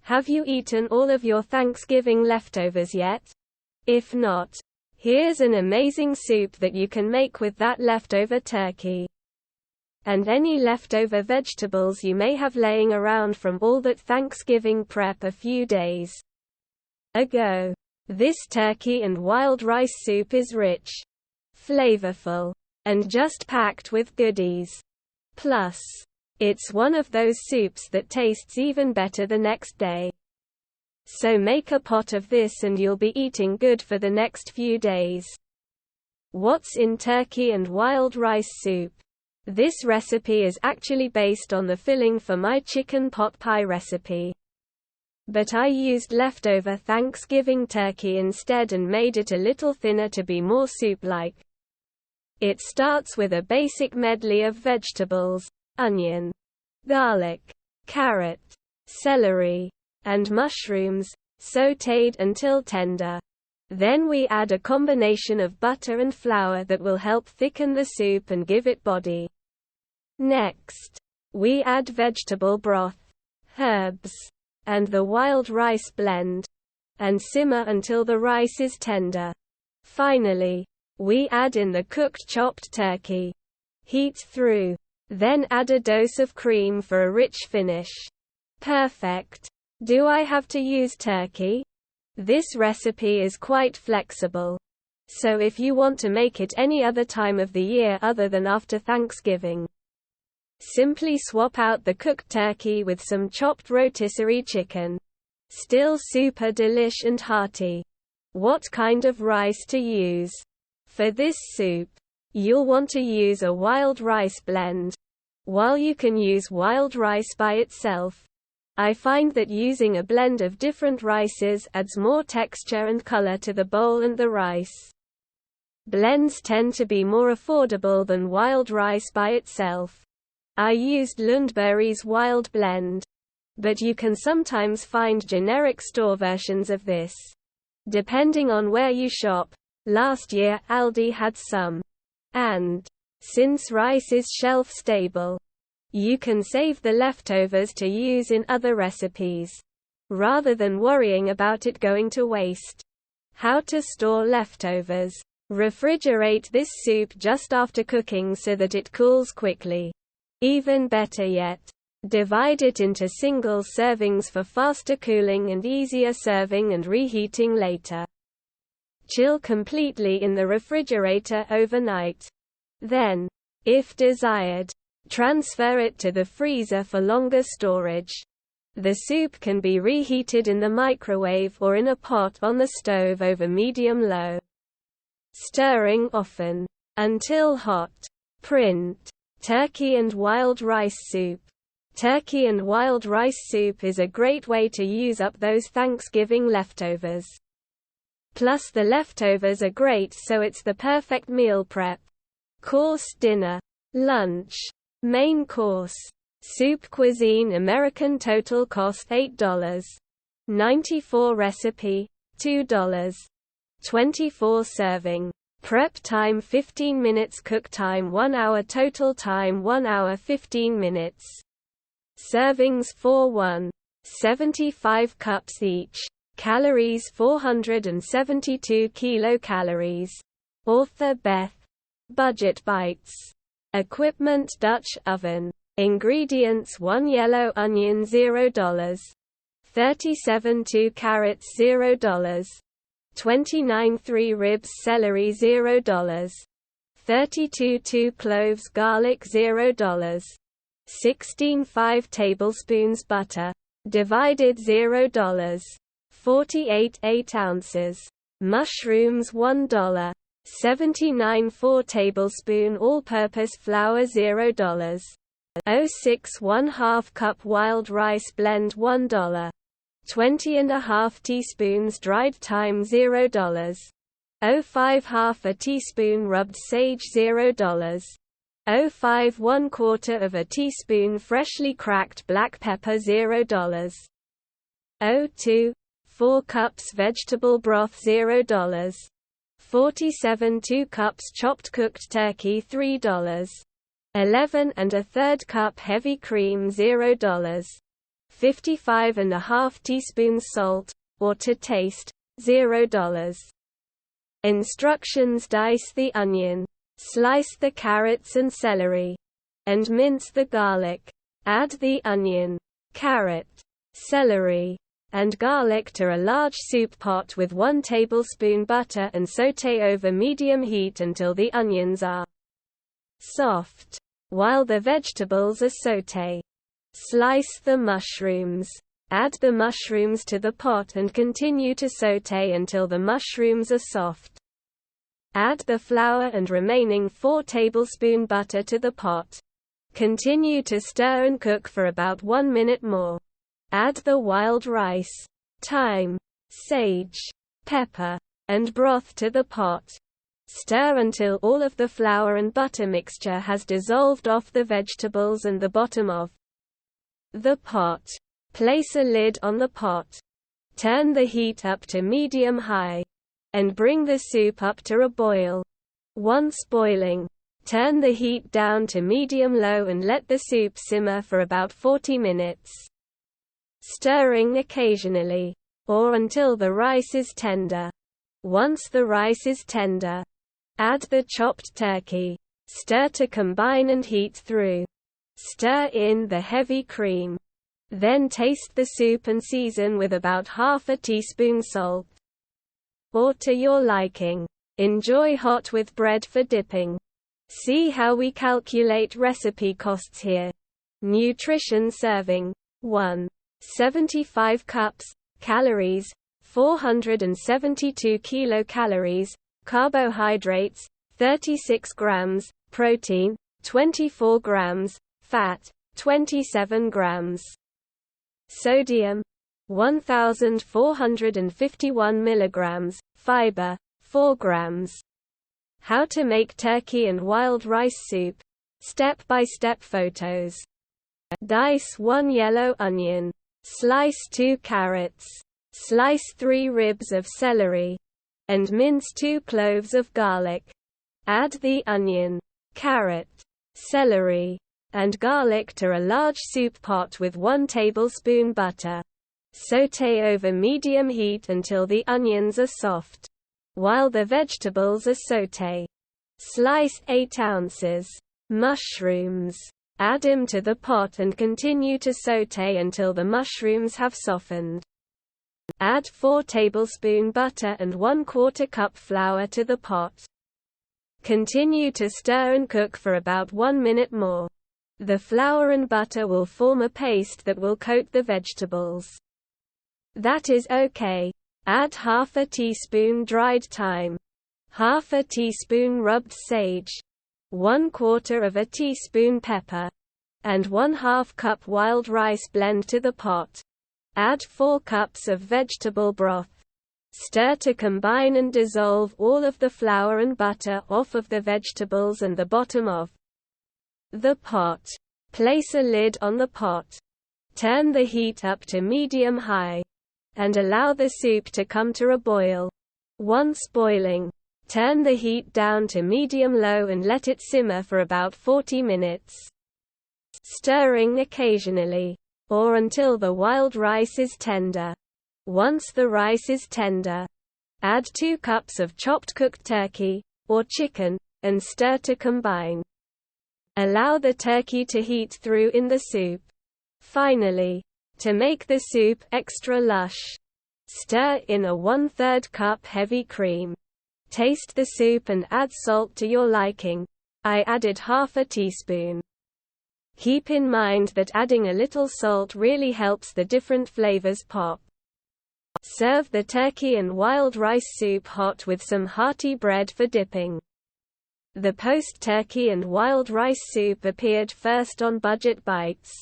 Have you eaten all of your Thanksgiving leftovers yet? If not, here's an amazing soup that you can make with that leftover turkey and any leftover vegetables you may have laying around from all that Thanksgiving prep a few days ago. This turkey and wild rice soup is rich, flavorful, and just packed with goodies. Plus, it's one of those soups that tastes even better the next day. So make a pot of this and you'll be eating good for the next few days. What's in turkey and wild rice soup? This recipe is actually based on the filling for my chicken pot pie recipe. But I used leftover Thanksgiving turkey instead and made it a little thinner to be more soup-like. It starts with a basic medley of vegetables: onion, garlic, carrot, celery, and mushrooms, sautéed until tender. Then we add a combination of butter and flour that will help thicken the soup and give it body. Next, we add vegetable broth, herbs, and the wild rice blend, and simmer until the rice is tender. Finally, we add in the cooked chopped turkey. Heat through. Then add a dose of cream for a rich finish. Perfect. Do I have to use turkey? This recipe is quite flexible. So if you want to make it any other time of the year other than after Thanksgiving, simply swap out the cooked turkey with some chopped rotisserie chicken. Still super delish and hearty. What kind of rice to use? For this soup, you'll want to use a wild rice blend. While you can use wild rice by itself, I find that using a blend of different rices adds more texture and color to the bowl and the rice. Blends tend to be more affordable than wild rice by itself. I used Lundberg's wild blend, but you can sometimes find generic store versions of this. Depending on where you shop, last year Aldi had some. And since rice is shelf stable, you can save the leftovers to use in other recipes, rather than worrying about it going to waste. How to store leftovers. Refrigerate this soup just after cooking so that it cools quickly. Even better yet, divide it into single servings for faster cooling and easier serving and reheating later. Chill completely in the refrigerator overnight. Then, if desired, transfer it to the freezer for longer storage. The soup can be reheated in the microwave or in a pot on the stove over medium-low. Stirring often until hot. Print. Turkey and wild rice soup. Turkey and wild rice soup is a great way to use up those Thanksgiving leftovers. Plus the leftovers are great, so it's the perfect meal prep. Course: dinner, lunch, main course. Soup cuisine American, total cost $8.94, recipe $2. 24 serving. Prep time 15 minutes, cook time 1 hour, total time 1 hour 15 minutes. Servings 75 cups each. Calories 472 kilocalories. Author Beth. Budget bites. Equipment: Dutch oven. Ingredients: 1 yellow onion $0. 37 2 carrots $0. 29 3 ribs celery $0. 32 2 cloves garlic $0. 16 5 tablespoons butter. Divided $0. 48 8 ounces. Mushrooms $1. 79 4 tablespoon all-purpose flour $0. 06 1/2 cup wild rice blend $1. 20½ teaspoons dried thyme $0. 05 1/2 a teaspoon rubbed sage $0. 05 1/4 teaspoon freshly cracked black pepper $0. 02 4 cups vegetable broth $0. 47 2 cups chopped cooked turkey $3. 11 1/3 cup heavy cream $0. 55½ teaspoons salt, or to taste, $0. Instructions: dice the onion, slice the carrots and celery, and mince the garlic. Add the onion, carrot, celery, and garlic to a large soup pot with 1 tablespoon butter and sauté over medium heat until the onions are soft. While the vegetables are sauté, slice the mushrooms. Add the mushrooms to the pot and continue to sauté until the mushrooms are soft. Add the flour and remaining 4 tablespoon butter to the pot. Continue to stir and cook for about 1 minute more. Add the wild rice, thyme, sage, pepper, and broth to the pot. Stir until all of the flour and butter mixture has dissolved off the vegetables and the bottom of the pot. Place a lid on the pot. Turn the heat up to medium-high, and bring the soup up to a boil. Once boiling, turn the heat down to medium-low and let the soup simmer for about 40 minutes. Stirring occasionally, or until the rice is tender. Once the rice is tender, add the chopped turkey. Stir to combine and heat through. Stir in the heavy cream. Then taste the soup and season with about ½ teaspoon salt, or to your liking. Enjoy hot with bread for dipping. See how we calculate recipe costs here. Nutrition serving: 1. 75 cups, calories, 472 kilocalories, carbohydrates, 36 grams, protein, 24 grams, fat, 27 grams. Sodium, 1451 milligrams, fiber, 4 grams. How to make turkey and wild rice soup. Step-by-step photos. Dice 1 yellow onion. Slice 2 carrots. Slice 3 ribs of celery. And mince 2 cloves of garlic. Add the onion, carrot, celery, and garlic to a large soup pot with 1 tablespoon butter. Sauté over medium heat until the onions are soft. While the vegetables are sauté, slice 8 ounces mushrooms. Add them to the pot and continue to sauté until the mushrooms have softened. Add 4 tablespoon butter and 1/4 cup flour to the pot. Continue to stir and cook for about 1 minute more. The flour and butter will form a paste that will coat the vegetables. That is okay. Add ½ teaspoon dried thyme, ½ teaspoon rubbed sage, 1/4 teaspoon pepper, and 1/2 cup wild rice blend to the pot. Add 4 cups of vegetable broth. Stir to combine and dissolve all of the flour and butter off of the vegetables and the bottom of the pot. Place a lid on the pot. Turn the heat up to medium-high, and allow the soup to come to a boil. Once boiling, turn the heat down to medium-low and let it simmer for about 40 minutes. Stirring occasionally, or until the wild rice is tender. Once the rice is tender, add 2 cups of chopped cooked turkey, or chicken, and stir to combine. Allow the turkey to heat through in the soup. Finally, to make the soup extra lush, stir in a 1/3 cup heavy cream. Taste the soup and add salt to your liking. I added ½ teaspoon. Keep in mind that adding a little salt really helps the different flavors pop. Serve the turkey and wild rice soup hot with some hearty bread for dipping. The post-turkey and wild rice soup appeared first on Budget Bites.